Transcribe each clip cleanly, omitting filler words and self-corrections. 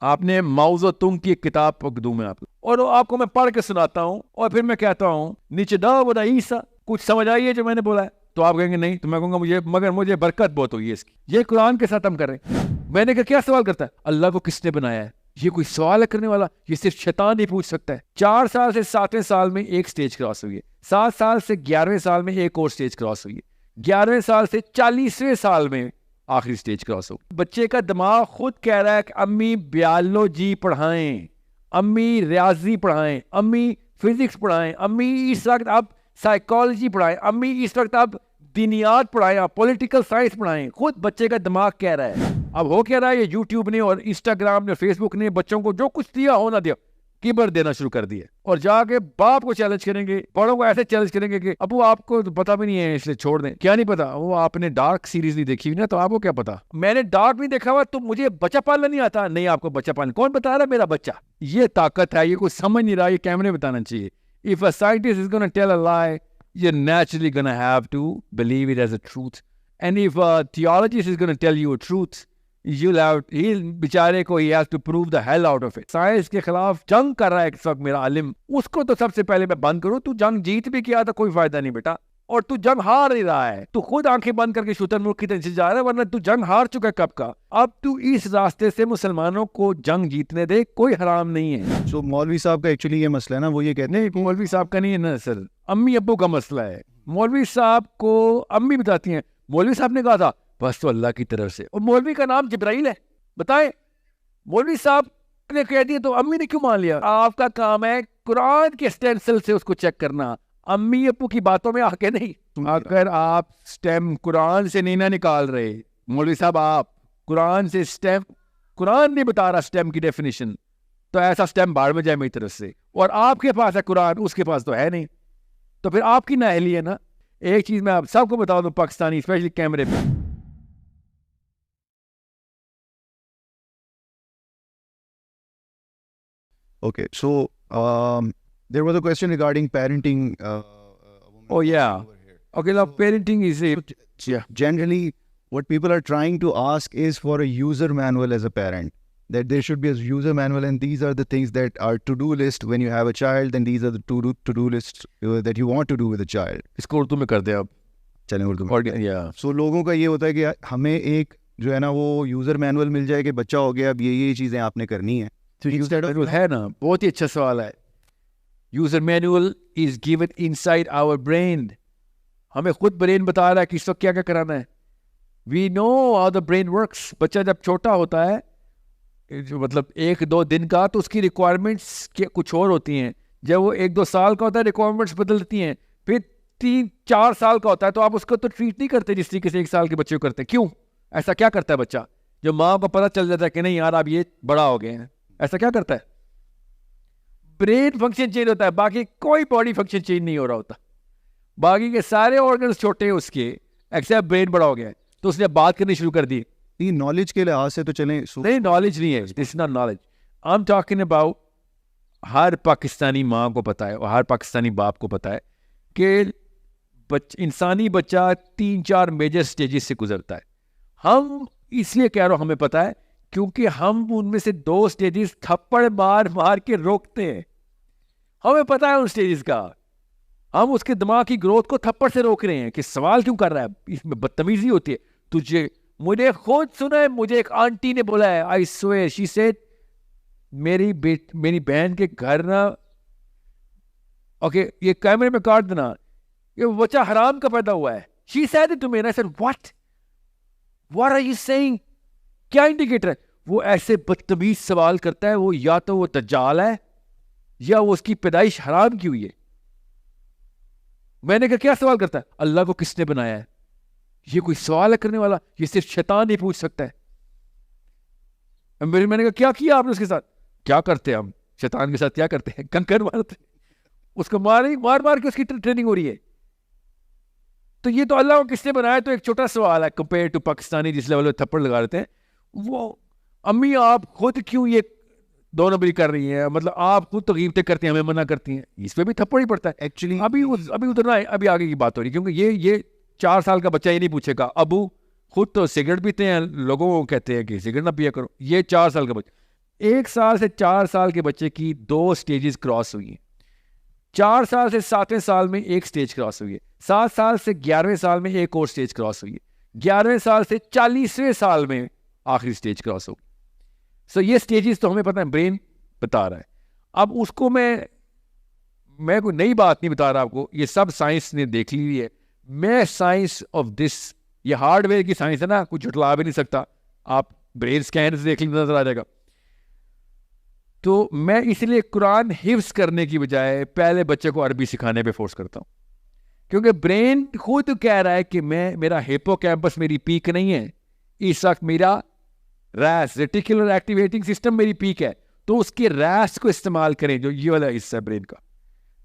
آپ نے ماؤ زو تونگ کی ایک کتاب پڑھ دوں میں آپ کو, اور آپ کو میں پڑھ کے سناتا ہوں اور پھر میں کہتا ہوں نیچے دا بدا عیسیٰ, کچھ سمجھ آئی ہے جو میں نے بولا ہے؟ تو آپ کہیں گے نہیں, تو میں کہوں گا مجھے برکت بہت ہوئی ہے اس کی. یہ قرآن کے ساتھ ہم کر رہے ہیں. میں نے کہا کیا سوال کرتا ہے, اللہ کو کس نے بنایا ہے؟ یہ کوئی سوال ہے کرنے والا؟ یہ صرف شیطان ہی پوچھ سکتا ہے. 4 سال سے 7ویں سال میں ایک سٹیج کراس ہوئی ہے, 7 سال سے 11ویں سال میں ایک اور سٹیج کراس ہوئی ہے, 11ویں سال سے 40ویں سال میں آخری سٹیج کراس ہو. بچے کا دماغ خود کہہ رہا ہے کہ امی بیالوجی پڑھائیں, امی ریاضی پڑھائیں, امی فزکس پڑھائیں, امی اس وقت اب سائیکالوجی پڑھائیں, امی اس وقت اب دینیات پڑھائیں, پولیٹیکل سائنس پڑھائیں. خود بچے کا دماغ کہہ رہا ہے. اب ہو کہہ رہا ہے یہ یوٹیوب نے اور انسٹاگرام نے فیس بک نے بچوں کو جو کچھ دیا ہونا دیا, کیبر دینا شروع کر دیا, اور جا کے باپ کو چیلنج کریں گے, بڑوں کو ایسے چیلنج کریں گے کہ ابو آپ کو پتا بھی نہیں ہے اس لیے چھوڑ دیں. کیا نہیں پتا؟ وہ آپ نے ڈارک سیریز نہیں دیکھی ہوئی نا, تو آپ کو کیا پتا؟ میں نے ڈارک نہیں دیکھا ہوا تو مجھے بچہ پالنا نہیں آتا. نہیں, آپ کو بچہ پالنا کون بتا رہا ہے؟ میرا بچہ. یہ طاقت ہے, یہ کوئی سمجھ نہیں رہا, یہ کیمرے بتانا چاہیے. If a scientist is going to tell a lie, you're naturally going to have to believe it as a truth. And if a theologist is going to tell you a truth, بیچارے کو he has to prove the hell out of it. Science کے خلاف جنگ کر رہا ہے اس وقت میرا عالم, اس کو تو سب سے پہلے میں بند کروں. تو جنگ جیت بھی کیا تو کوئی فائدہ نہیں بیٹا, اور تو جنگ ہار ہی رہا ہے. تو خود آنکھیں بند کر کے شتر ملک کی طرف سے جا رہا ہے, ورنہ تو جنگ ہار چکا ہے کب کا. اب تو اس راستے سے مسلمانوں کو جنگ جیتنے دے, کوئی حرام نہیں ہے. سو مولوی صاحب کا ایکچولی یہ مسئلہ ہے نا, وہ یہ کہتے ہیں نہیں, مولوی صاحب کا نہیں ہے نا سر, امی ابو کا مسئلہ ہے. مولوی صاحب کو امی بتاتی ہیں مولوی صاحب نے کہا تھا بس تو اللہ کی طرف سے, اور مولوی کا نام جبرائیل ہے. بتائیں, مولوی صاحب نے کہہ دیا تو امی نے کیوں مان لیا؟ آپ کا کام ہے قرآن کے سٹینسل سے اس کو چیک کرنا, امی ابو کی باتوں میں آ کے نہیں. اگر آپ سٹیم قرآن سے نہیں نہ نکال رہے مولوی صاحب, آپ قرآن سے سٹیم, قرآن نہیں بتا رہا سٹیم کی ڈیفینیشن, تو ایسا سٹیم باہر میں جائے میری طرف سے. اور آپ کے پاس ہے قرآن, اس کے پاس تو ہے نہیں, تو پھر آپ کی نااہلی ہے نا. ایک چیز میں آپ سب کو بتا دوں, پاکستانی اسپیشلی کیمرے پہ, Okay, so there was a question regarding parenting. Oh yeah. Okay, now parenting is it. Yeah. Generally, what people are trying to ask is for a user manual as a parent. That there should be a user manual, and these are the things that are to-do list when you have a child, and these are the to-do lists that you want to do with a child. اس کو اردو میں کر دیں آپ. چلیں اردو میں. Yeah. So لوگوں کا یہ ہوتا ہے کہ ہمیں ایک جو ہے نا وہ یوزر مینول مل جائے کہ بچہ ہو گیا, اب یہ چیزیں آپ نے کرنی ہیں. یوزر مینول ہے نا, بہت ہی اچھا سوال ہے. User manual is given inside our brain. ہمیں خود برین بتا رہا ہے کہ اس وقت کیا کیا کرانا ہے. We know how the brain works. بچہ جب چھوٹا ہوتا ہے, مطلب 1-2 دن کا, تو اس کی ریکوائرمنٹس کچھ اور ہوتی ہیں. جب وہ 1-2 سال کا ہوتا ہے ریکوائرمنٹس بدلتی ہیں. پھر 3-4 سال کا ہوتا ہے تو آپ اس کو تو ٹریٹ نہیں کرتے جس طریقے سے 1 سال کے بچے کو کرتے. کیوں ایسا کیا کرتا ہے بچہ؟ جو ماں کو پتہ چل جاتا ہے کہ نہیں یار اب یہ بڑا ہو گئے ہیں, ایسا کیا کرتا ہے؟ برین فنکشن چینج ہوتا ہے, باقی کوئی باڈی فنکشن چینج نہیں ہو رہا ہوتا. باقی کے سارے آرگنز چھوٹے ہیں اس کے, ایکسیپٹ برین بڑا ہو گیا ہے, تو اس نے بات کرنی شروع کر دی. نالج کے لحاظ سے تو چلیں, نہیں نالج نہیں ہے, this is not knowledge. I am talking about, ہر پاکستانی ماں کو پتہ ہے اور ہر پاکستانی باپ کو پتہ ہے کہ انسانی بچہ 3-4 میجر سٹیجز سے گزرتا ہے. ہم اس لیے کہہ رہا ہوں ہمیں پتہ ہے کیونکہ ہم ان میں سے 2 سٹیجز تھپڑ مار مار کے روکتے ہیں. ہمیں پتہ ہے ان سٹیجز کا, ہم اس کے دماغ کی گروتھ کو تھپڑ سے روک رہے ہیں کہ سوال کیوں کر رہا ہے, اس میں بدتمیزی ہوتی ہے. تجھے مجھے خود سنا ہے, مجھے ایک آنٹی نے بولا ہے, آئی سویئر شی سیڈ, میری بہن کے گھر نا, اوکے یہ کیمرے میں کاٹ دینا, یہ بچہ حرام کا پیدا ہوا ہے. She said it to me and I said what are you saying? کیا انڈیکیٹر ہے؟ وہ ایسے بدتمیز سوال کرتا ہے, وہ یا تو وہ دجال ہے یا وہ اس کی پیدائش حرام کی ہوئی ہے. میں نے کہا کیا سوال کرتا ہے؟ اللہ کو کس نے بنایا ہے؟ یہ کوئی سوال ہے کرنے والا؟ یہ صرف شیطان ہی پوچھ سکتا ہے. میں نے کہا کیا آپ نے اس کے ساتھ؟ کیا کرتے ہیں ہم شیطان کے ساتھ؟ کیا کرتے ہیں؟ کنکر مارتے, اس کو مار مار کے اس کی ٹریننگ ہو رہی ہے. تو یہ تو اللہ کو کس نے بنایا, تو ایک چھوٹا سوال ہے کمپیئر ٹو پاکستانی جس لیول پہ تھپڑ لگا رہتے ہیں. وہ امی آپ خود کیوں یہ 2 نمبری کر رہی ہیں, مطلب آپ خود تو غیبتیں کرتی ہیں, ہمیں منع کرتی ہیں, اس پہ بھی تھپڑ ہی پڑتا ہے. ایکچولی ابھی ادھر ابھی آگے کی بات ہو رہی ہے, کیونکہ یہ 4 سال کا بچہ یہ نہیں پوچھے گا ابو خود تو سگریٹ پیتے ہیں, لوگوں کو کہتے ہیں کہ سگریٹ نہ پیا کرو. یہ 4 سال کا بچہ, 1 سال سے 4 سال کے بچے کی 2 سٹیجز کراس ہوئی ہیں. 4 سال سے 7ویں سال میں ایک سٹیج کراس ہوئی ہے. 7 سال سے 11ویں سال میں ایک اور سٹیج کراس ہوئی ہے. 11ویں سال سے 40ویں سال میں آخری سٹیج کراس ہوگی. سو یہ سٹیجز تو ہمیں پتہ ہے برین بتا رہا ہے. اب اس کو میں کوئی نئی بات نہیں بتا رہا آپ کو, یہ سب سائنس نے دیکھ لی ہے. میں سائنس آف دس, یہ ہارڈ ویئر کی سائنس ہے نا, کچھ جھٹلا بھی نہیں سکتا. آپ برین اسکین سے دیکھ لیں نظر آ جائے گا. تو میں اس لیے قرآن حفظ کرنے کی بجائے پہلے بچے کو عربی سکھانے پہ فورس کرتا ہوں, کیونکہ برین خود کہہ رہا ہے کہ میرا ہیپو کیمپس میری پیک نہیں ہے اس وقت, میرا ریس ریٹیکولر ایکٹیویٹنگ سسٹم میری پیک ہے. تو اس کے ریس کو استعمال کریں, جو یہ والا حصہ ہے برین کا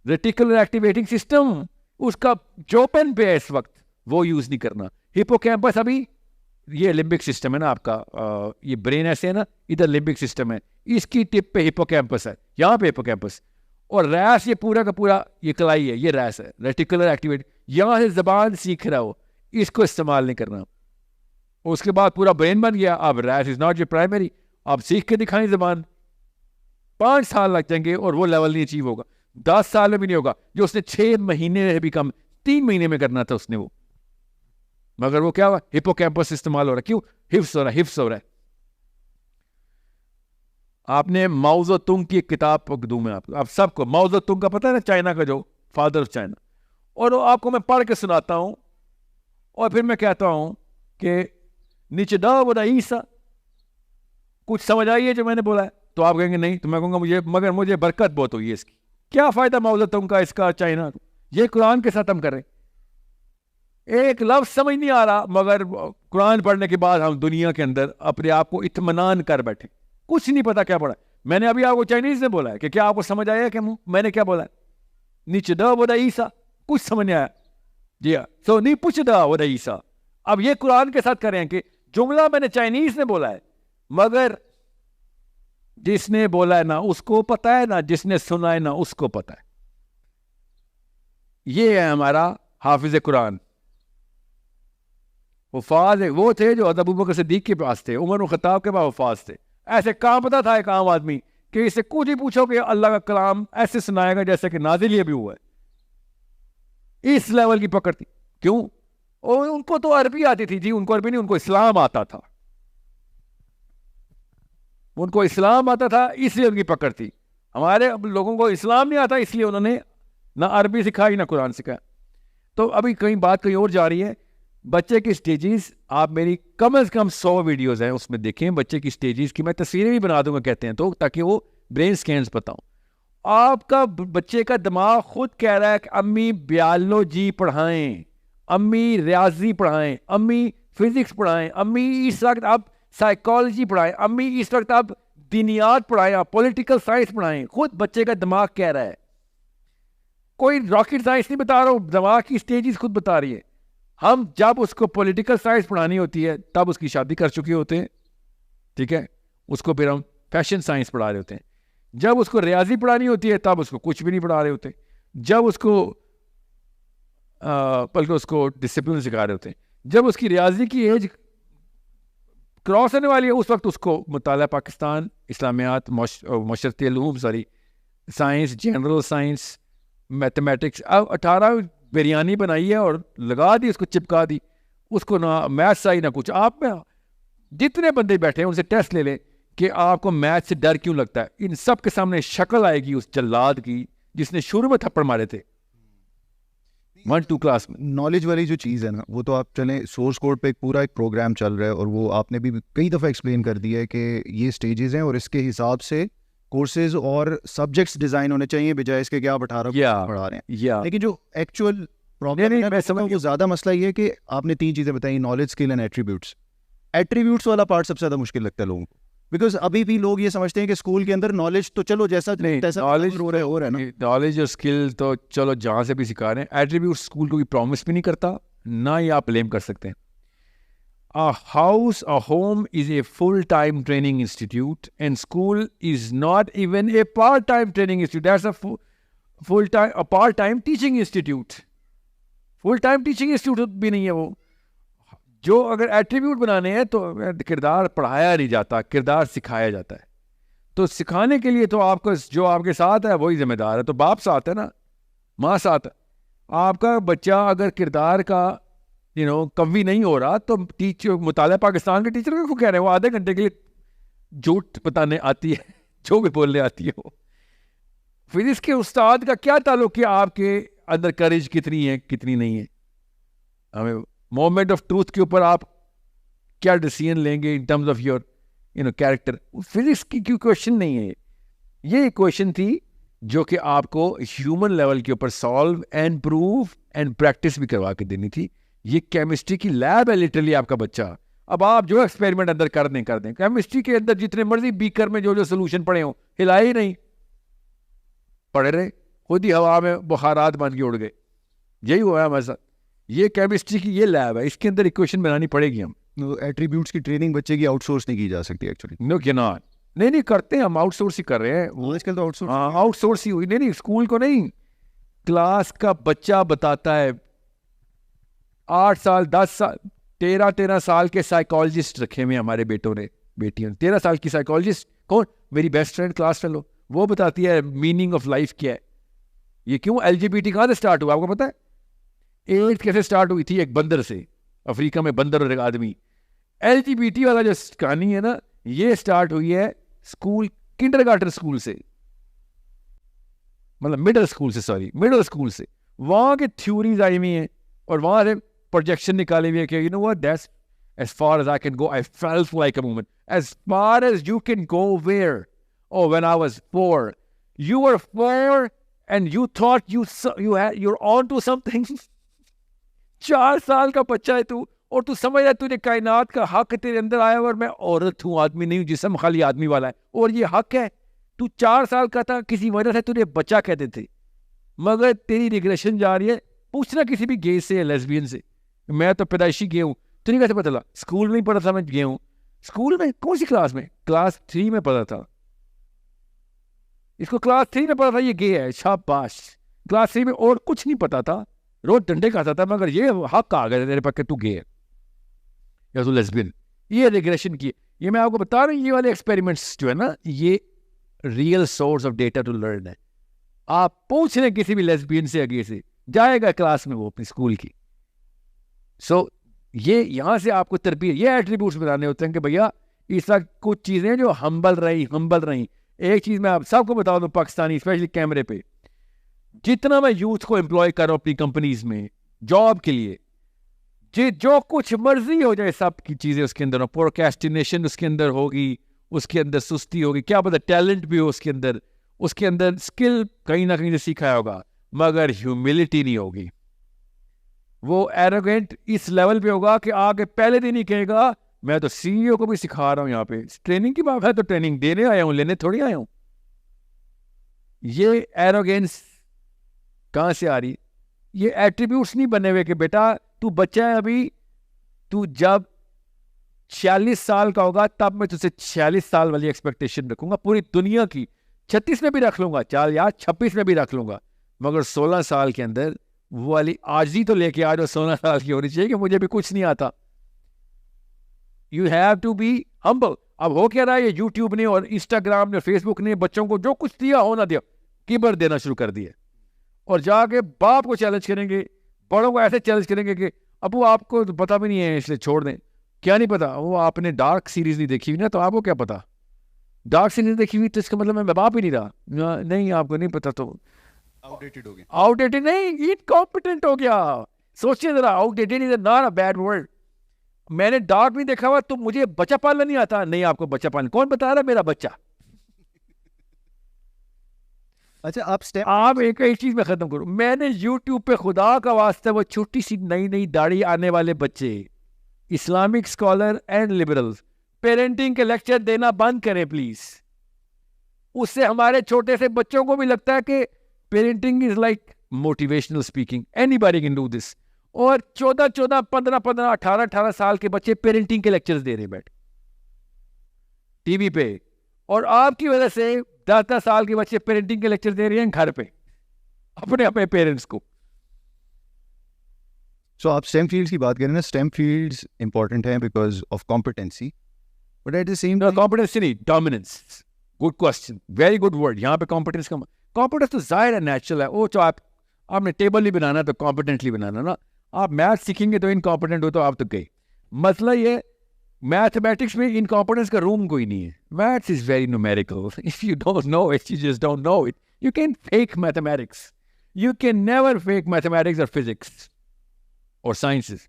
ریٹیکولر ایکٹیویٹنگ سسٹم, اس کا جو پین پہ ہے اس وقت وہ یوز نہیں کرنا. ہیپو کیمپس ابھی یہ لمبک سسٹم ہے نا آپ کا, یہ برین ایسے ہے نا, ادھر لمبک سسٹم ہے, اس کی ٹپ پہ ہیپو کیمپس ہے, یہاں پہ ہیپو کیمپس, اور ریس یہ پورا کا پورا یہ کلائی ہے, یہ ریس ہے ریٹیکولر ایکٹیویٹی. یہاں سے زبان سیکھ رہا ہو, اس کو استعمال نہیں کرنا. اس کے بعد پورا برین بن گیا. اب race is not your primary, آپ سیکھ کے دکھائیں زبان. 5 سال لگ جائیں گے اور وہ لیول نہیں اچیو ہوگا. 10 سال میں بھی نہیں ہوگا. جو اس نے 6 مہینے میں بھی کم 3 مہینے میں کرنا تھا اس نے وہ, مگر وہ کیا ہوا, ہیپو کیمپس استعمال ہو رہا ہے. کیوں؟ حفظ ہو رہا ہے, حفظ ہو رہا ہے. آپ نے ماؤ زو تونگ کی ایک کتاب دوں میں آپ سب کو. ماؤ زو تونگ کا پتہ ہے نا, چائنا کا جو فادر آف چائنا, اور وہ آپ کو میں پڑھ کے سناتا ہوں اور پھر میں کہتا ہوں کہ نیچے دا بودا عیسیٰ, کچھ سمجھ آئی ہے جو میں نے بولا ہے؟ تو آپ کہیں گے نہیں. تو میں کہوں گا مگر مجھے برکت بہت ہوئی ہے اس کی. کیا فائدہ ماؤ زو تونگ کا, اس کا, چائنا کو؟ یہ قرآن کے ساتھ ہم کر رہے ہیں. ایک لفظ سمجھ نہیں آ رہا, مگر قرآن پڑھنے کے بعد ہم دنیا کے اندر اپنے آپ کو اطمینان کر بیٹھے. کچھ نہیں پتا کیا پڑھا. میں نے ابھی آپ کو چائنیز میں بولا ہے کہ کیا آپ کو سمجھ آیا کہ میں نے کیا بولا ہے؟ نیچے دا بودا عیسیٰ, کچھ سمجھ نہیں آیا. جی ہاں, سو نہیں پوچھ دا بودا عیسیٰ. اب یہ قرآن کے ساتھ کریں کہ جملہ میں نے چائنیز میں بولا ہے, مگر جس نے بولا ہے نا اس کو پتا ہے, نا جس نے سنا ہے نا اس کو پتا ہے. یہ ہے ہمارا حافظ قرآن. حفاظ وہ تھے جو حضرت ابوبکر صدیق کے پاس تھے, عمر بن خطاب کے پاس حفاظ تھے. ایسے کانپتا تھا ایک عام آدمی کہ اسے کچھ ہی پوچھو کہ اللہ کا کلام ایسے سنائے گا جیسے کہ نازل یہ بھی ہوا ہے. اس لیول کی پکڑ تھی. کیوں؟ اور ان کو تو عربی آتی تھی. جی ان کو عربی نہیں, ان کو اسلام آتا تھا. ان کو اسلام آتا تھا اس لیے ان کی پکڑ تھی. ہمارے لوگوں کو اسلام نہیں آتا, اس لیے انہوں نے نہ عربی سکھائی نہ قرآن سکھایا. تو ابھی کہیں بات کہیں اور جا رہی ہے. بچے کی سٹیجز آپ میری کم از کم 100 ویڈیوز ہیں اس میں دیکھیں. بچے کی سٹیجز کی میں تصویریں بھی بنا دوں گا کہتے ہیں تو, تاکہ وہ برین سکینز بتاؤں. آپ کا بچے کا دماغ خود کہہ رہا ہے کہ امی بیالوجی پڑھائیں, امی ریاضی پڑھائیں, امی فزکس پڑھائیں, امی اس وقت آپ سائیکالوجی پڑھائیں, امی اس وقت آپ دینیات پڑھائیں, آپ پولیٹیکل سائنس پڑھائیں. خود بچے کا دماغ کہہ رہا ہے. کوئی راکٹ سائنس نہیں بتا رہا ہوں, دماغ کی سٹیجز خود بتا رہی ہے. ہم جب اس کو پولیٹیکل سائنس پڑھانی ہوتی ہے تب اس کی شادی کر چکے ہوتے ہیں, ٹھیک ہے, اس کو پھر ہم فیشن سائنس پڑھا رہے ہوتے ہیں. جب اس کو ریاضی پڑھانی ہوتی ہے تب اس کو کچھ بھی نہیں پڑھا رہے ہوتے. جب اس کو بلکہ اس کو ڈسپلن سکھا رہے ہوتے ہیں. جب اس کی ریاضی کی ایج کراس ہونے والی ہے اس وقت اس کو مطالعہ پاکستان, اسلامیات, معاشرتی علوم, سائنس, جنرل سائنس, میتھمیٹکس. اب 18 بریانی بنائی ہے اور لگا دی, اس کو چپکا دی. اس کو نہ میتھس آئی نہ کچھ. آپ میں جتنے بندے بیٹھے ہیں ان سے ٹیسٹ لے لیں کہ آپ کو میتھ سے ڈر کیوں لگتا ہے. ان سب کے سامنے شکل آئے گی اس جلاد کی جس نے شروع میں تھپڑ مارے تھے 1-2 کلاس میں. نالج والی جو چیز ہے نا, وہ تو آپ چلیں سورس کوڈ پہ پورا ایک پروگرام چل رہا ہے, اور وہ آپ نے بھی کئی دفعہ ایکسپلین کر دیا ہے کہ یہ سٹیجز ہیں اور اس کے حساب سے کورسز اور سبجیکٹس ڈیزائن ہونے چاہیے بجائے اس کے کہ آپ 18 پڑھا رہے ہیں. لیکن جو ایکچوئل پرابلم ہے وہ زیادہ مسئلہ یہ ہے کہ آپ نے 3 چیزیں بتائیں, knowledge, skill and attributes. Attributes والا پارٹ سب سے زیادہ مشکل لگتا ہے لوگوں کو, بیکاز ابھی بھی لوگ یہ سمجھتے ہیں کہ اسکول کے اندر نالج تو چلو جیسا نالج ہو رہا ہے نا, نالج اور اسکل تو چلو جہاں سے بھی سکھا رہے ہیں. ایٹریبیوٹ اسکول کو پرومس بھی نہیں کرتا, نہ ہی آپ بلیم کر سکتے ہیں. A house, a home is a full-time training institute, and school is not even a part-time training institute. That's a part-time teaching institute. Full-time teaching institute بھی نہیں ہے وہ. جو اگر ایٹریبیوٹ بنانے ہیں تو کردار پڑھایا نہیں جاتا, کردار سکھایا جاتا ہے. تو سکھانے کے لیے تو آپ کو جو آپ کے ساتھ ہے وہی ذمہ دار ہے. تو باپ ساتھ ہے نا, ماں ساتھ ہے. آپ کا بچہ اگر کردار کا قوی نہیں ہو رہا تو ٹیچر, مطالعہ پاکستان کے ٹیچر کو کہہ رہے ہیں وہ آدھے گھنٹے کے لیے جھوٹ بتانے آتی ہے, جو بھی بولنے آتی ہے وہ. فزکس کے استاد کا کیا تعلق ہے آپ کے اندر کریج کتنی ہے کتنی نہیں ہے. ہمیں مومنٹ آف ٹروتھ کے اوپر آپ کیا ڈیسیژن لیں گے in terms of your character. Physics کی کوئی کوشچن نہیں ہے, یہ کوشچن تھی جو کہ آپ کو ہیومن لیول کے اوپر solve and proof and practice بھی کروا کے دینی تھی. یہ کیمسٹری کی لیب ہے لٹرلی آپ کا بچہ. اب آپ جو ایکسپیریمنٹ اندر کر دیں. کیمسٹری کے اندر جتنے مرضی بیکر میں جو سولوشن پڑے ہوں, ہلائے ہی نہیں, پڑے رہے خود ہی ہوا میں بخارات بن کے اڑ گئے. یہی ہوا ہے ہمارے ساتھ. یہ کیمسٹری کی یہ لیب ہے, اس کے اندر ایکویشن بنانی پڑے گی. ہم ایٹریبیوٹس کی ٹریننگ بچے کی آؤٹ سورس نہیں کی جا سکتی ایکچولی. نو کینٹ, نہیں کرتے ہیں ہم, آؤٹ سورس ہی کر رہے ہیں. آج کل تو آؤٹ سورس, ہاں آؤٹ سورس ہی ہوئی. نہیں اسکول کو نہیں, کلاس کا بچہ بتاتا ہے. 8 سال 10 سال 13 سال کے سائیکالوجسٹ رکھے ہوئے ہمارے بیٹوں نے بیٹیوں نے. 13 سال کی سائیکالوجسٹ کون, میری بیسٹ فرینڈ کلاس فیلو, وہ بتاتی ہے میننگ آف لائف کیا ہے. یہ کیوں LGBT کہاں سے اسٹارٹ ہوا آپ کو پتا ہے؟ ایڈز کیسے اسٹارٹ ہوئی تھی؟ ایک بندر سے, افریقہ میں بندر اور ایک آدمی. LGBT والا جو کہانی ہے نا, یہ اسٹارٹ ہوئی ہے اسکول, کنڈر گارٹن اسکول سے, مطلب مڈل اسکول سے. وہاں کے تھیوریز آئی ہوئی ہیں اور وہاں سے پروجیکشن نکالے ہوئے کہ that's as far as I can go. I felt like a woman. As far as you can go where? Oh, when I was 4. You were 4 and you thought you're on to something. 4 سال کا بچہ ہے تو, اور تو سمجھ رہا ہے تجھے کائنات کا حق تیرے اندر آیا, اور میں عورت ہوں, آدمی نہیں ہوں, جسم خالی آدمی والا ہے, اور یہ حق ہے. تو 4 سال کا تھا, کسی وجہ سے تجھے بچہ کہتے تھے, مگر تیری ریگریشن جا رہی ہے. پوچھنا کسی بھی گے سے, لیسبین سے, میں تو پیدائشی گے ہوں, تجھے کیسے پتا چلا؟ اسکول میں ہی پڑھا تھا میں گے ہوں. اسکول میں کون سی کلاس میں؟ کلاس 3 میں پڑھا تھا. اس کو کلاس 3 میں پڑھا تھا یہ گے ہے, شاباش. کلاس 3 میں اور کچھ نہیں پتا تھا, روز ڈنڈے کھاتا تھا, مگر یہ حق آ گیا تیرے پاس کہ تو گے ہے یا تو لیسبین. یہ ریگریشن کی, یہ میں آپ کو بتا رہا ہوں, یہ والے ایکسپیریمنٹس جو ہے نا, یہ real source of data to learn ہے. آپ پوچھ لیں کسی بھی لیسبین سے, اگے سے جائے گا کلاس میں وہ اپنی اسکول کی. سو یہ یہاں سے آپ کو تربیت, یہ ایٹریبیوٹس بتانے ہوتے ہیں کہ بھیا اس وقت کچھ چیزیں جو ہمبل رہی. ایک چیز میں آپ سب کو بتا دوں, پاکستانی اسپیشلی کیمرے پہ, جتنا میں یوتھ کو امپلائی کر رہا ہوں اپنی کمپنیز میں جاب کے لیے, جو کچھ مرضی ہو جائے سب کی چیزیں اس کے اندر, پروکیسٹینیشن اس کے اندر ہوگی, اس کے اندر سستی ہوگی, کیا پتہ ٹیلنٹ بھی ہو اس کے اندر اسکل کہیں نہ کہیں سے سیکھا ہوگا, مگر ہیوملٹی نہیں ہوگی. وہ ایروگینٹ اس لیول پہ ہوگا کہ آگے پہلے دن ہی کہے گا میں تو CEO کو بھی سکھا رہا ہوں, یہاں پہ ٹریننگ کی بات ہے تو ٹریننگ دینے آیا ہوں, لینے تھوڑی آیا ہوں. یہ ایروگینس کہاں سے آ رہی؟ یہ ایٹریبیوٹس نہیں بنے ہوئے کہ بیٹا تو بچہ ہے ابھی, تو جب 46 سال کا ہوگا تب میں تجھے 46 سال والی ایکسپیکٹیشن رکھوں گا پوری دنیا کی. 36 میں بھی رکھ لوں گا, چال یار 26 میں بھی رکھ لوں گا, مگر 16 سال کے اندر وہ والی آجزی تو لے کے آ جو 16 سال کی ہونی چاہیے کہ مجھے بھی کچھ نہیں آتا. You have to be humble. اب ہو کیا رہا ہے, یہ یوٹیوب نے اور انسٹاگرام نے فیس بک نے بچوں کو جو کچھ دیا ہونا دیا, کیبر دینا شروع کر دیا, اور جا کے باپ کو چیلنج کریں گے, بڑوں کو ایسے چیلنج کریں گے کہ ابو آپ کو پتا بھی نہیں ہے اس لیے چھوڑ دیں. کیا نہیں پتا؟ وہ آپ نے ڈارک سیریز نہیں دیکھی ہوئی نا, تو آپ کو کیا پتا؟ ڈارک سیریز دیکھی ہوئی تو اس کا مطلب میں باپ ہی نہیں رہا. نہیں آپ کو نہیں پتا تو آؤٹ ڈیٹڈ ہو گیا. آؤٹ ڈیٹڈ نہیں, انکمپیٹنٹ ہو گیا. سوچیے ذرا, out dated is not a bad word. میں نے ڈارک نہیں دیکھا ہوا تو مجھے بچہ پالنا نہیں آتا. نہیں, آپ کو بچہ پالنا کون بتا رہا ہے؟ میرا بچہ. اچھا آپ ایک چیز میں ختم کروں, میں نے یوٹیوب پہ خدا کا واسطہ وہ چھوٹی سی نئی داڑھی آنے والے بچے, Islamic scholar and liberals, parenting کے لیکچر دینا بند کریں پلیز. اس سے ہمارے چھوٹے سے بچوں کو بھی لگتا ہے کہ parenting is like motivational speaking, any body can do this. اور 14 15 18 سال کے بچے پیرنٹنگ کے لیکچرز دے رہے بیٹھ ٹی وی پہ, اور آپ کی وجہ سے 10 سال کے بچے پیرنٹنگ کے لیکچر دے رہے ہیں گھر پہ اپنے پیرنٹس کو. سو آپ STEM فیلڈس کی بات کریں نا, STEM فیلڈس امپورٹنٹ ہیں because of competency, but at the same competency نہیں, dominance. Good question, very good word. یہاں پہ کمپیٹنس کا کمپیٹنس تو ظاہر ہے نیچرل ہے. وہ تو آپ نے ٹیبل نہیں بنانا تو کمپیٹنٹلی بنانا نا. آپ میتھ سیکھیں گے تو انکمپیٹنٹ ہو تو آپ تو گئے. مسئلہ یہ میتھمیٹکس میں انکمپیٹنس کا روم کوئی نہیں ہے. Maths is very numerical. If you don't know it, you just don't know it. You can fake mathematics. You can never fake mathematics or physics or sciences.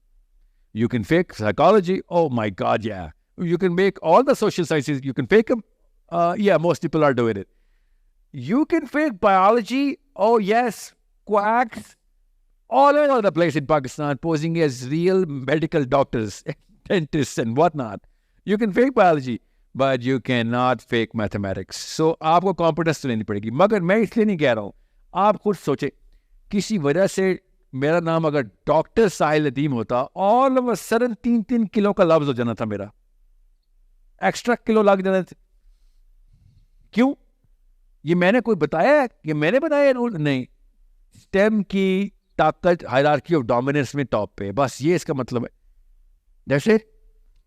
You can fake psychology. Oh my God, yeah. You can make all the social sciences. You can fake them. Yeah, most people are doing it. You can fake biology. Oh yes, quacks all over the place in Pakistan, posing as real medical doctors, dentists and whatnot. You can fake biology, but you cannot fake mathematics. So آپ کو competence تو لینی پڑے گی. مگر میں اس لیے نہیں کہہ رہا ہوں, آپ خود سوچیں, کسی وجہ سے میرا نام اگر ڈاکٹر ساحل ندیم ہوتا, all of a sudden 3 کلو کا لفظ ہو جانا تھا, میرا ایکسٹرا کلو لگ جانا تھا. کیوں؟ یہ میں نے کوئی بتایا ہے, یہ میں نے بتایا رول نہیں. اسٹیم کی طاقت ہائرارکی آف ڈومیننس میں ٹاپ پہ, بس یہ اس کا مطلب ہے. جیسے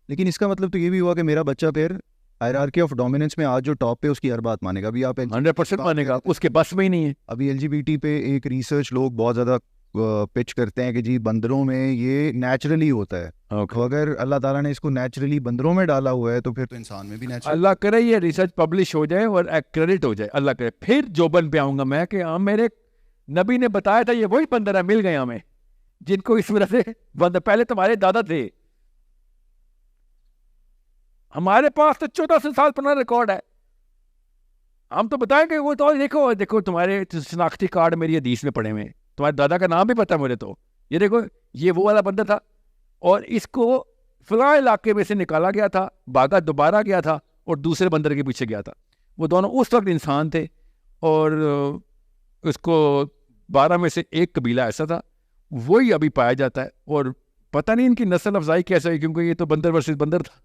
لیکن اس کا مطلب تو یہ بھی ہوا کہ میرا بچہ پھر ہائرارکی آف ڈومیننس میں آج جو ٹاپ پہ اس کی ہر بات مانے گا. ابھی آپ 100% مانے گا, اس کے بس میں ہی نہیں ہے. ابھی ایل جی بی ٹی پہ ایک ریسرچ لوگ بہت زیادہ پچ کرتے ہیں کہ جی بندروں میں یہ نیچرلی ہوتا ہے. اگر اللہ تعالیٰ نے اس کو نیچرلی بندروں میں ڈالا ہوا ہے تو پھر تو انسان میں بھی نیچرل. اللہ کرے یہ ریسرچ پبلش ہو جائے اور کریڈٹ ہو جائے, اللہ کرے. پھر جوبن پہ آؤں گا میں کہ ہاں میرے نبی نے بتایا تھا, یہ وہی بندر ہے مل گئے ہمیں جن کو اس وجہ سے بندر پہلے تمہارے دادا تھے. ہمارے پاس تو 1400 سال پرانا ریکارڈ ہے. ہم تو بتائیں کہ وہ تو دیکھو تمہارے شناختی کارڈ میری حدیث میں پڑے ہوئے ہیں, تمہارے دادا کا نام بھی پتا ہے مجھے. تو یہ دیکھو یہ وہ والا بندہ تھا اور اس کو فلاں علاقے میں سے نکالا گیا تھا, بھاگا دوبارہ گیا تھا اور دوسرے بندر کے پیچھے گیا تھا. وہ دونوں اس وقت انسان تھے اور اس کو 12 میں سے ایک قبیلہ ایسا تھا, وہی ابھی پایا جاتا ہے. اور پتہ نہیں ان کی نسل افزائی کیسے ہوئی, کیونکہ یہ تو بندر ورسز بندر تھا.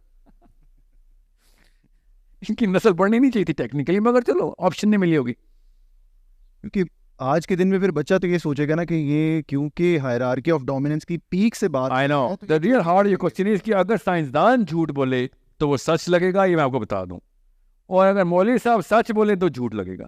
ان کی نسل بڑھنی نہیں چاہیے تھی ٹیکنیکلی, مگر چلو آپشن نہیں ملی ہوگی. کیونکہ آج کے دن میں پھر بچہ تو یہ سوچے گا نا کہ یہ کیونکہ ہائرارکی آف ڈومیننس کی پیک سے بات. I know the real hard یہ کوشچن ہے کہ اگر سائنسدان جھوٹ بولے تو وہ سچ لگے گا, یہ میں آپ کو بتا دوں, اور اگر مولوی صاحب سچ بولے تو جھوٹ لگے گا.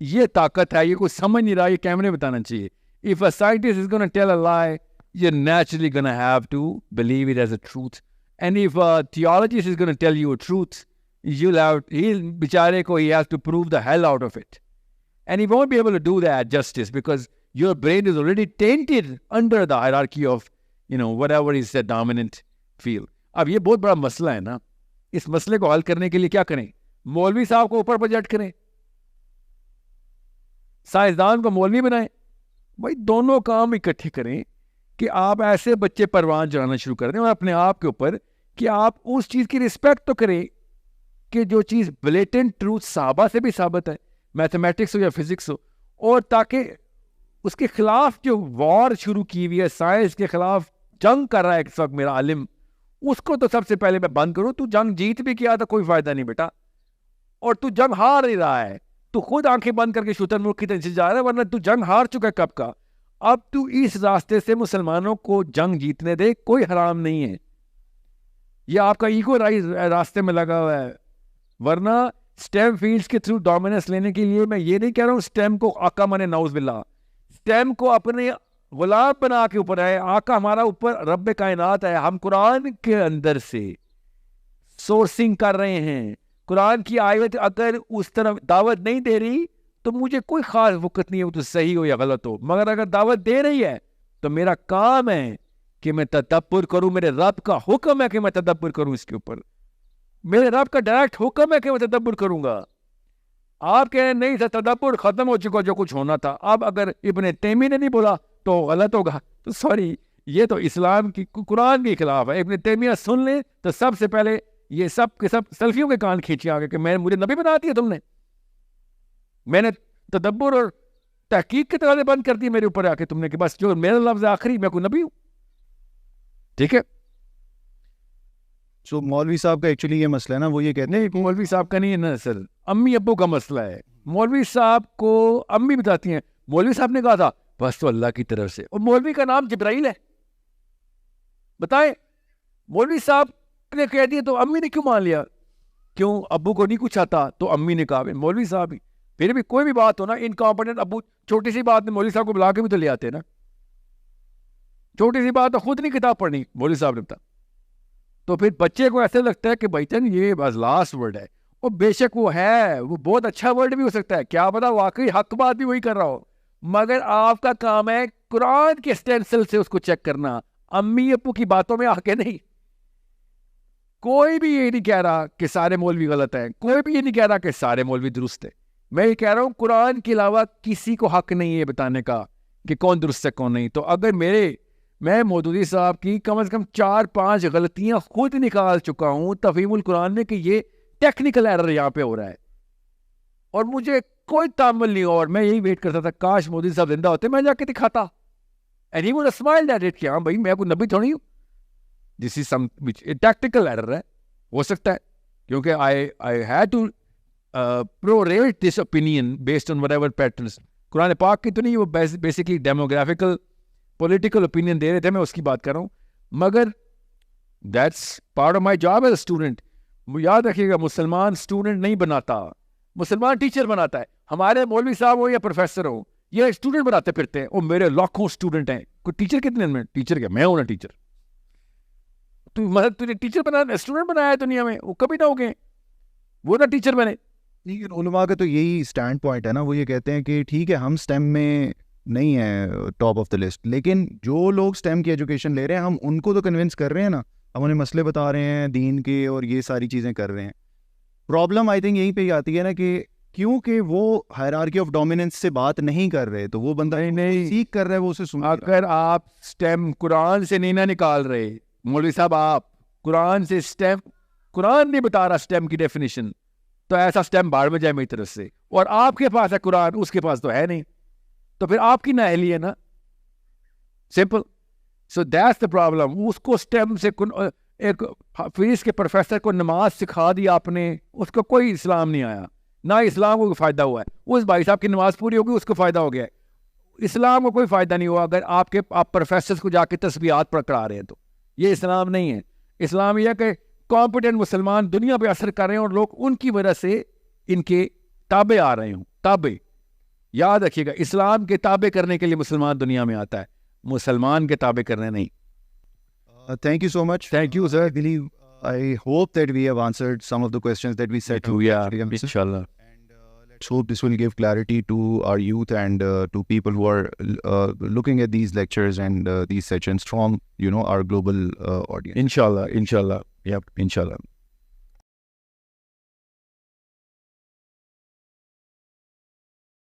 یہ طاقت ہے, یہ کوئی سمجھ نہیں رہا, یہ کیمرے بتانا چاہیے. If a scientist is going to tell a lie, you're naturally going to have to believe it as a truth. And if a theologist is going to tell you a truth, بیچارے کو he has to prove the hell out of it. And he won't be able to do that justice because your brain is already tainted under the hierarchy of, whatever is the dominant field. اب یہ بہت بڑا مسئلہ ہے نا. اس مسئلے کو حل کرنے کے لیے کیا کریں؟ مولوی صاحب کو اوپر پروجیکٹ کریں, سائنسدان کو مولوی بنائیں. بھائی دونوں کام اکٹھے کریں کہ آپ ایسے بچے پروان چڑھانا شروع کر دیں اور اپنے آپ کے اوپر کہ آپ اس چیز کی رسپیکٹ تو کریں کہ جو چیز بلیٹنٹ ٹروتھ صحابہ سے بھی ثابت ہے, میتھمیٹکس ہو یا فزکس ہو, اور تاکہ اس کے خلاف جو وار شروع کی ہوئی ہے, سائنس کے خلاف جنگ کر رہا ہے اس وقت میرا عالم, اس کو تو سب سے پہلے میں بند کروں. تو جنگ جیت بھی کیا تو کوئی فائدہ نہیں بیٹا, اور تو جنگ ہار نہیں رہا ہے. تو خود آنکھیں بند کر کے شتر ملک کی طرف جا رہا ہے, ورنہ تو جنگ ہار چکا ہے کب کا. اب تو اس راستے سے مسلمانوں کو جنگ جیتنے دے, کوئی حرام نہیں ہے. یہ آپ کا ایگو راستے میں لگا ہوا ہے. ورنہ سٹیم فیلڈز کے تھرو ڈومیننس لینے کے لیے میں یہ نہیں کہہ رہا ہوں سٹیم کو آقا مانے نعوذ باللہ, سٹیم کو اپنے غلام بنا کے اوپر ہے. آقا ہمارا اوپر رب کائنات ہے, ہم قرآن کے اندر سے سورسنگ کر رہے ہیں. قرآن کی آیت اگر اس طرف دعوت نہیں دے رہی تو مجھے کوئی خاص وقت نہیں ہے وہ تو صحیح ہو یا غلط ہو, مگر اگر دعوت دے رہی ہے تو میرا کام ہے کہ میں تدبر کروں. میرے رب کا حکم ہے کہ میں تدبر کروں اس کے اوپر, میرے رب کا ڈائریکٹ حکم ہے کہ میں تدبر کروں گا. آپ کہہ رہے نہیں سر تدبر ختم ہو چکا جو کچھ ہونا تھا. اب اگر ابن تیمیہ نے نہیں بولا تو غلط ہوگا, تو سوری یہ تو اسلام کی قرآن کے خلاف ہے. ابن تیمیہ سن لیں تو سب سے پہلے یہ سب کے سب سلفیوں کے کان کھینچے آگے کہ مجھے نبی بنا دیا تم نے, میں نے تدبر اور تحقیق کے طرح بند کر دی میرے اوپر آ کے تم نے کہ بس جو میرا لفظ آخری میں کوئی نبی ہوں. ٹھیک ہے, سو مولوی صاحب کا ایکچولی یہ مسئلہ ہے نا, وہ یہ کہتے ہیں نہیں مولوی صاحب کا نہیں ہے نا سر, امی ابو کا مسئلہ ہے. مولوی صاحب کو امی بتاتی ہیں مولوی صاحب نے کہا تھا بس تو اللہ کی طرف سے, اور مولوی کا نام جبرائیل ہے. بتائیں مولوی صاحب نے کہہ دیا تو امی نے کیوں مان لیا؟ کیوں ابو کو نہیں کچھ آتا؟ تو امی نے کہا مولوی صاحب ہی، پھر بھی کوئی بھی بات ہو نا انکمپیٹنٹ ابو چھوٹی سی بات میں مولوی صاحب کو بلا کے بھی تو لے آتے نا، چھوٹی سی بات تو خود نہیں کتاب پڑھنی مولوی صاحب نے بتا. تو پھر بچے کو ایسے لگتا ہے کہ بھائی جان یہ بس لاسٹ ورڈ ہے، اور بے شک وہ ہے، وہ بہت اچھا ورڈ بھی ہو سکتا ہے، کیا پتا واقعی حق بات بھی وہی کر رہا ہو، مگر آپ کا کام ہے قرآن کے اسٹینسل سے اس کو چیک کرنا، امی ابو کی باتوں میں آ کے نہیں. کوئی بھی یہ نہیں کہہ رہا کہ سارے مولوی غلط ہیں، کوئی بھی یہ نہیں کہہ رہا کہ سارے مولوی درست ہیں. میں یہ کہہ رہا ہوں قرآن کے علاوہ کسی کو حق نہیں ہے بتانے کا کہ کون درست ہے کون نہیں. تو اگر میں مودودی صاحب کی کم از کم 4-5 غلطیاں خود نکال چکا ہوں تفہیم القرآن میں کہ یہ ٹیکنیکل ایرر یہاں پہ ہو رہا ہے، اور مجھے کوئی تعامل نہیں ہوا، اور میں یہی ویٹ کرتا تھا کاش مودودی صاحب زندہ ہوتے، میں جا کے دکھاتا. And he would have smiled at it کہ ہاں بھائی میں کوئی نبی تھوڑی ہوں، دس از سم ٹیکٹیکل ایرر ہے، ہو سکتا ہے، کیونکہ I had to prorate this opinion based on whatever patterns. قرآن پاک کی تو نہیں، وہ بیسکلی ڈیموگرافیکل پولیٹیکل اوپینین دے رہے تھے، میں اس کی بات کر رہا ہوں. مگر that's part of my job as a student. یاد رکھیے گا مسلمان اسٹوڈنٹ نہیں بناتا، مسلمان ٹیچر بناتا ہے. ہمارے مولوی صاحب ہو یا پروفیسر ہو، یہ اسٹوڈنٹ بناتے پھرتے ہیں، اور میرے لاکھوں اسٹوڈنٹ ہیں. کوئی ٹیچر کتنے میں؟ ٹیچر کیا میں ہوں نا ٹیچر، تجھے ٹیچر بنانا اسٹوڈنٹ بنایا ہے دنیا میں، وہ کبھی نہ ہو گئے وہ نہ ٹیچر بنے. لیکن علماء کا تو یہی اسٹینڈ پوائنٹ ہے نا، وہ یہ کہتے ہیں کہ ٹھیک ہے ہم اسٹیم میں نہیں ہیں ٹاپ آف دا لسٹ، لیکن جو لوگ اسٹیم کی ایجوکیشن لے رہے ہیں ہم ان کو تو کنونس کر رہے ہیں نا، ہم انہیں مسئلے بتا رہے ہیں دین کے اور یہ ساری چیزیں کر رہے ہیں. پرابلم آئی تھنک یہیں پہ آتی ہے نا کہ کیونکہ وہ ہائرارکی آف ڈومیننس سے بات نہیں کر رہے، تو وہ بندہ نہیں سیکھ کر رہا ہے وہ اسے سن. اگر آپ اسٹیم قرآن سے نہیں نہ نکال رہے مولوی صاحب، آپ قرآن سے اسٹیم، قرآن نہیں بتا رہا اسٹیم کی ڈیفینیشن، تو ایسا اسٹیم باہر میں جائے میری طرف سے، اور آپ کے پاس ہے قرآن، اس کے پاس تو ہے نہیں، تو پھر آپ کی نااہلی ہے نا، simple. So that's the problem. اس کو اسٹیم سے ایک فزکس کے پروفیسر کو نماز سکھا دی آپ نے، اس کو کوئی اسلام نہیں آیا، نہ اسلام کو فائدہ ہوا ہے. اس بھائی صاحب کی نماز پوری ہوگی، اس کو فائدہ ہو گیا ہے، اسلام کو کوئی فائدہ نہیں ہوا اگر آپ پروفیسرز کو جا کے تسبیحات پکڑا رہے ہیں. تو یہ اسلام نہیں ہے. اسلام یہ ہے کہ کمپیٹنٹ مسلمان دنیا پہ اثر کر رہے ہیں، اور لوگ ان کی وجہ سے ان کے تابع آ رہے ہوں. تابع یاد رکھیے گا، اسلام کے تابع کرنے کے لیے مسلمان دنیا میں آتا ہے، مسلمان کے تابع کرنے نہیں. Thank you so much. Thank you, sir. I hope that we have answered some of the questions that we said. Yeah, inshallah. And let's hope this will give clarity to our youth and to people who are looking at these lectures and these sessions from, our global audience. Inshallah. Yep, inshallah.